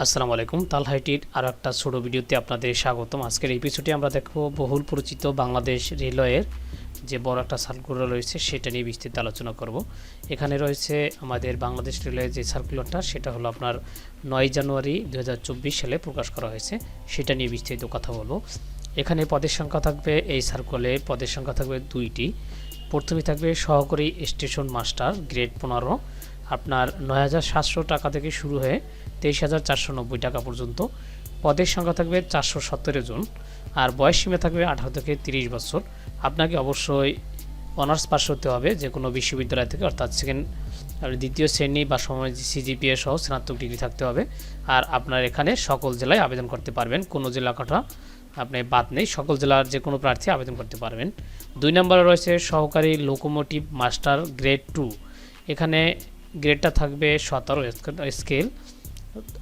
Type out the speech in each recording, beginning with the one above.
আসসালামু আলাইকুম। তালহাইটির আরও একটা ছোট ভিডিওতে আপনাদের স্বাগতম। আজকের এপিসোডে আমরা দেখব বহুল পরিচিত বাংলাদেশ রেলওয়ের যে বড় একটা সার্কুলার রয়েছে সেটা নিয়ে বিস্তারিত আলোচনা করব। এখানে রয়েছে আমাদের বাংলাদেশ রেলওয়ের যে সার্কুলারটা, সেটা হলো আপনার 9 জানুয়ারি 2024 সালে প্রকাশ করা হয়েছে, সেটা নিয়ে বিস্তারিত কথা বলবো। এখানে পদের সংখ্যা থাকবে, এই সার্কুলারে পদের সংখ্যা থাকবে 2টি। প্রথমে থাকবে সহকারী স্টেশন মাস্টার গ্রেড 15, আপনার 9,700 টাকা থেকে শুরু হয়ে 23,490 টাকা পর্যন্ত। পদের সংখ্যা থাকবে 417 জন, আর বয়স সীমা থাকবে 18 থেকে 30 বছর। আপনাকে অবশ্যই অনার্স পাস হতে হবে যে কোনো বিশ্ববিদ্যালয় থেকে, অর্থাৎ দ্বিতীয় শ্রেণী বা সময় সিজিপিএ সহ স্নাতক ডিগ্রি থাকতে হবে। আর আপনার এখানে সকল জেলায় আবেদন করতে পারবেন, কোনো জেলা কথা আপনি বাদ নেই, সকল জেলার যে কোনো প্রার্থী আবেদন করতে পারবেন। 2 নম্বরে রয়েছে সহকারী লোকোমোটিভ মাস্টার গ্রেড 2। এখানে গ্রেডটা থাকবে 17 স্কেল,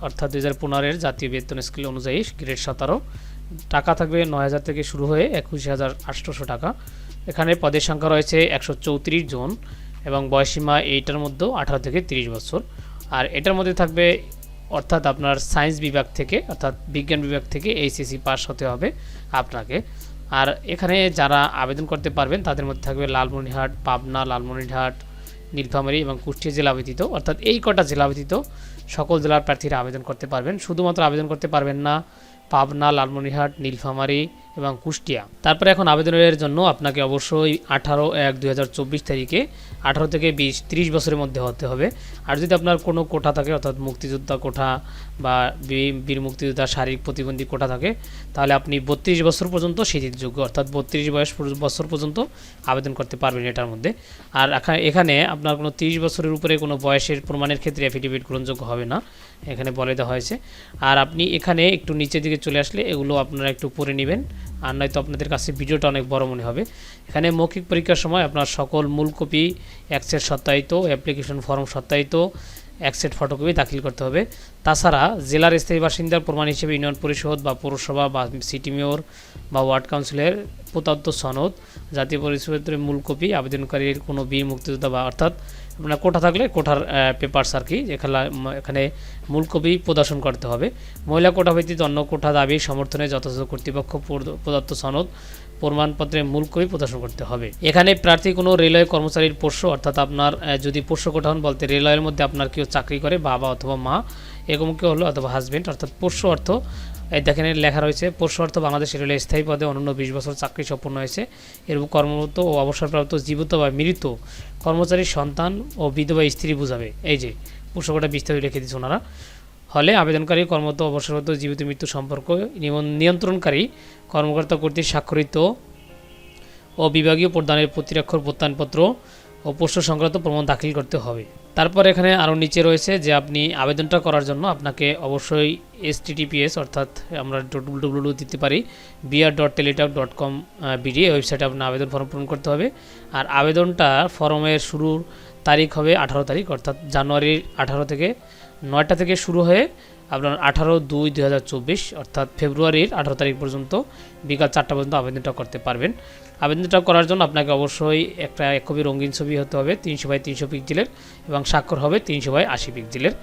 অর্থাৎ 2015-এর জাতীয় বেতন স্কেল অনুযায়ী গ্রেড 17। টাকা থাকবে 9,000 থেকে শুরু হয়ে 21,800 টাকা। এখানে পদের সংখ্যা রয়েছে 134 জন এবং বয়সীমা এইটার মধ্যে 18 থেকে 30 বছর। আর এটার মধ্যে থাকবে, অর্থাৎ আপনার সায়েন্স বিভাগ থেকে, অর্থাৎ বিজ্ঞান বিভাগ থেকে এইচএসসি পাস হতে হবে আপনাকে। আর এখানে যারা আবেদন করতে পারবেন তাদের মধ্যে থাকবে লালমনিরহাট, পাবনা, লালমনিরহাট, নীলফামারী এবং কুষ্টিয়া জেলা ব্যতীত, অর্থাৎ এই কটা জেলা ব্যতীত সকল জেলার প্রার্থীরা আবেদন করতে পারবেন। শুধুমাত্র আবেদন করতে পারবেন না পাবনা, লালমনিরহাট, নীলফামারী এবং কুষ্টিয়া। তারপরে এখন আবেদনের জন্য আপনাকে অবশ্যই 18/1/2024 তারিখে 18 থেকে 30 বছরের মধ্যে হতে হবে। আর যদি আপনার কোনো কোটা থাকে, অর্থাৎ মুক্তিযোদ্ধা কোটা বা বীর মুক্তিযোদ্ধা শারীরিক প্রতিবন্ধী কোটা থাকে, তাহলে আপনি 32 বছর পর্যন্ত স্বীকৃতিযোগ্য, অর্থাৎ 32 বছর পর্যন্ত আবেদন করতে পারবেন এটার মধ্যে। আর এখানে আপনার কোনো 30 বছরের উপরে কোনো বয়সের প্রমাণের ক্ষেত্রে অ্যাফিডেভিট গ্রহণযোগ্য হবে না, এখানে বলে দেওয়া হয়েছে। আর আপনি এখানে একটু নিচের দিকে চলে আসলে এগুলো আপনারা একটু পড়ে নেবেন, আর নয়তো আপনাদের কাছে ভিডিওটা অনেক বড় মনে হবে। এখানে মৌখিক পরীক্ষার সময় আপনার সকল মূল কপি, এক সেট সত্যায়িত অ্যাপ্লিকেশন ফর্ম সত্যায়িত, এক সেট ফটোকপি দাখিল করতে হবে। তাছাড়া জেলার স্থায়ী বাসিন্দার প্রমাণ হিসেবে ইউনিয়ন পরিষদ বা পৌরসভা বা সিটি মেয়র বা ওয়ার্ড কাউন্সিলের প্রদত্ত সনদ, জাতীয় পরিচয়পত্রের মূল কপি, আবেদনকারীর কোনো বীর মুক্তিযোদ্ধা বা অর্থাৎ আপনার কোটা থাকলে কোটার পেপারস আর কি, এখানে মূল কপি প্রদর্শন করতে হবে। মহিলা কোটা ভিত্তিতে অন্য কোটা দাবি সমর্থনে যথাযথ কর্তৃপক্ষ প্রদত্ত সনদ প্রমাণপত্রের মূল কপি প্রদর্শন করতে হবে। এখানে প্রার্থী কোনো রেলওয়ে কর্মচারীর পোষ্য, অর্থাৎ আপনার যদি পোষ্য কোটা হন বলতে রেলওয়ের মধ্যে আপনার কেউ চাকরি করে, বাবা অথবা মা এরকম কেউ হলো, অথবা হাজব্যান্ড, অর্থাৎ পোষ্য অর্থ এই দেখেন লেখা রয়েছে, পোষ্য অর্থ বাংলাদেশ রেলওয়ে স্থায়ী পদে অনন্য 20 বছর চাকরি সম্পন্ন হয়েছে এরকম কর্মরত ও অবসরপ্রাপ্ত জীবিত বা মৃত কর্মচারীর সন্তান ও বিধবা স্ত্রী বোঝাবে। এই যে পোষ্য কোটা বিস্তারিত লিখে দিচ্ছে ওনারা। হলে আবেদনকারী কর্মরত অবসরপ্রাপ্ত জীবিত মৃত্যু সম্পর্ক নিয়ন্ত্রণকারী কর্মকর্তা কর্তৃক স্বাক্ষরিত ও বিভাগীয় প্রদানের প্রতিরক্ষর প্রত্যয়নপত্র ও পোষ্য সংক্রান্ত প্রমাণ দাখিল করতে হবে। তারপর এখানে আরও নিচে রয়েছে যে আপনি আবেদনটা করার জন্য আপনাকে অবশ্যই https, অর্থাৎ আমরা www দিতে পারি br.teletalk.com BD ওয়েবসাইটে আপনার আবেদন ফর্ম পূরণ করতে হবে। আর আবেদনটা ফর্মের শুরুর তারিখ হবে 18 তারিখ, অর্থাৎ জানুয়ারির 18 থেকে 9টা থেকে শুরু হয়ে আপনার 18/2/2024, অর্থাৎ ফেব্রুয়ারির 18 তারিখ পর্যন্ত বিকাল 4টা পর্যন্ত আবেদনটা করতে পারবেন। আবেদনটা করার জন্য আপনাকে অবশ্যই এক কপি রঙিন ছবি হতে হবে 300x300 পিক্সেলের এবং স্বাক্ষর হবে 300x80 পিক্সেলের।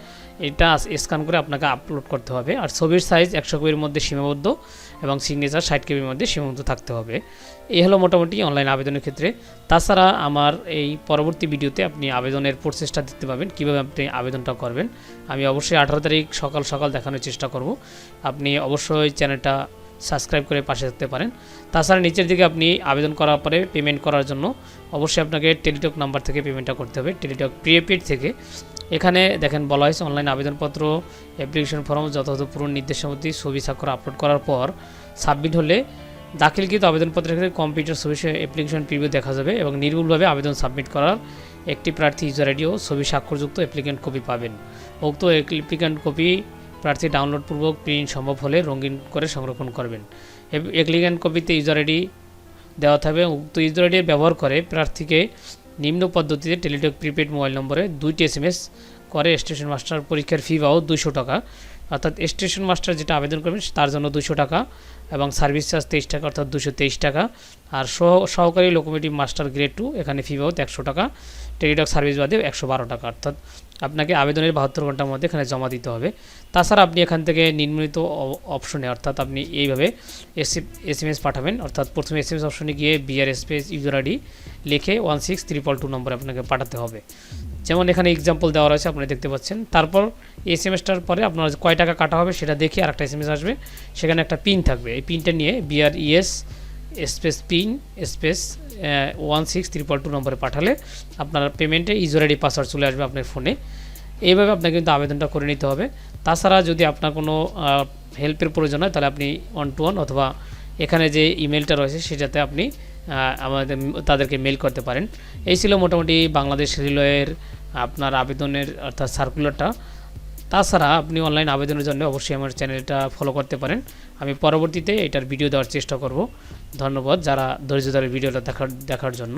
এটা স্ক্যান করে আপনাকে আপলোড করতে হবে। আর ছবির সাইজ 100 কপির মধ্যে সীমাবদ্ধ এবং সিগনেচার 60 কপির মধ্যে সীমাবদ্ধ থাকতে হবে। এই হলো মোটামুটি অনলাইন আবেদনের ক্ষেত্রে। তাছাড়া আমার এই পরবর্তী ভিডিওতে আপনি আবেদনের প্রসেসটা দেখতে পাবেন, কীভাবে আপনি আবেদনটা করবেন। আমি অবশ্যই 18 তারিখ সকাল সকাল দেখানোর চেষ্টা করব। আপনি অবশ্যই চ্যানেলটা সাবস্ক্রাইব করে পাশে থাকতে পারেন। তাছাড়া নিচের দিকে আপনি আবেদন করার পরে পেমেন্ট করার জন্য অবশ্যই আপনাকে টেলিটক নাম্বার থেকে পেমেন্টটা করতে হবে, টেলিটক প্রিপেড থেকে। এখানে দেখেন বলা হয়েছে অনলাইন আবেদনপত্র অ্যাপ্লিকেশন ফর্ম যথাযথ পূরণ নির্দেশাবলী ছবি স্বাক্ষর আপলোড করার পর সাবমিট হলে দাখিলকৃত আবেদনপত্রের ক্ষেত্রে কম্পিউটার ছবি অ্যাপ্লিকেশন প্রিভিউ দেখা যাবে এবং নির্ভুলভাবে আবেদন সাবমিট করার একটি প্রার্থী ইউজার আইডি ও ছবি স্বাক্ষরযুক্ত অ্যাপ্লিকেন্ট কপি পাবেন। উক্ত অ্যাপ্লিকেন্ট কপি প্রার্থী ডাউনলোডপূর্বক প্রিন্ট সম্ভব হলে রঙিন করে সংরক্ষণ করবেন। অ্যাপ্লিকেন্ট কপিতে ইউজার আইডি দেওয়া থাকবে। উক্ত ইউজার আইডি ব্যবহার করে প্রার্থীকে নিম্ন পদ্ধতিতে টেলিটক প্রিপেড মোবাইল নম্বরে 2টি SMS করে স্টেশন মাস্টার পরীক্ষার ফি পাও 200 টাকা, অর্থাৎ স্টেশন মাস্টার যেটা আবেদন করবেন তার জন্য 200 টাকা এবং সার্ভিস চার্জ 23 টাকা, অর্থাৎ 223 টাকা। আর সহকারী লোকোমোটিভ মাস্টার গ্রেড 2 এখানে ফি পাও 100 টাকা, টেলিটক সার্ভিস বাদে 112 টাকা, অর্থাৎ আপনাকে আবেদনের 72 ঘন্টার মধ্যে এখানে জমা দিতে হবে। তাছাড়া আপনি এখান থেকে নিম্নলিখিত অপশনে অর্থাৎ আপনি এইভাবে SMS পাঠাবেন, অর্থাৎ প্রথমে SMS অপশনে গিয়ে বিআর স্পেস ইউজার আইডি লিখে 16222 নম্বরে আপনাকে পাঠাতে হবে। যেমন এখানে এক্সাম্পল দেওয়া রয়েছে আপনারা দেখতে পাচ্ছেন। তারপর এসএমএসটার পরে আপনার কয় টাকা কাটা হবে সেটা দেখে আরেকটা এসএমএস আসবে, সেখানে একটা পিন থাকবে। এই পিনটা নিয়ে বিআর স্পেস পিন স্পেস 16322 নম্বরে পাঠালে আপনার পেমেন্টে ইউজার আইডি পাসওয়ার্ড চলে আসবে আপনার ফোনে। এইভাবে আপনাকে কিন্তু আবেদনটা করে নিতে হবে। তাছাড়া যদি আপনার কোনো হেল্পের প্রয়োজন হয় তাহলে আপনি 1-to-1 অথবা এখানে যে ইমেলটা রয়েছে সেটাতে আপনি তাদেরকে মেল করতে পারেন। এই ছিল মোটামুটি বাংলাদেশ রেলওয়ের আপনার আবেদনের অর্থাৎ সার্কুলারটা। তাছাড়া আপনি অনলাইন আবেদনের জন্য অবশ্যই আমার চ্যানেলটা ফলো করতে পারেন। আমি পরবর্তীতে এটার ভিডিও দেওয়ার চেষ্টা করব। ধন্যবাদ যারা ধৈর্য ধরে ভিডিওটা দেখার জন্য।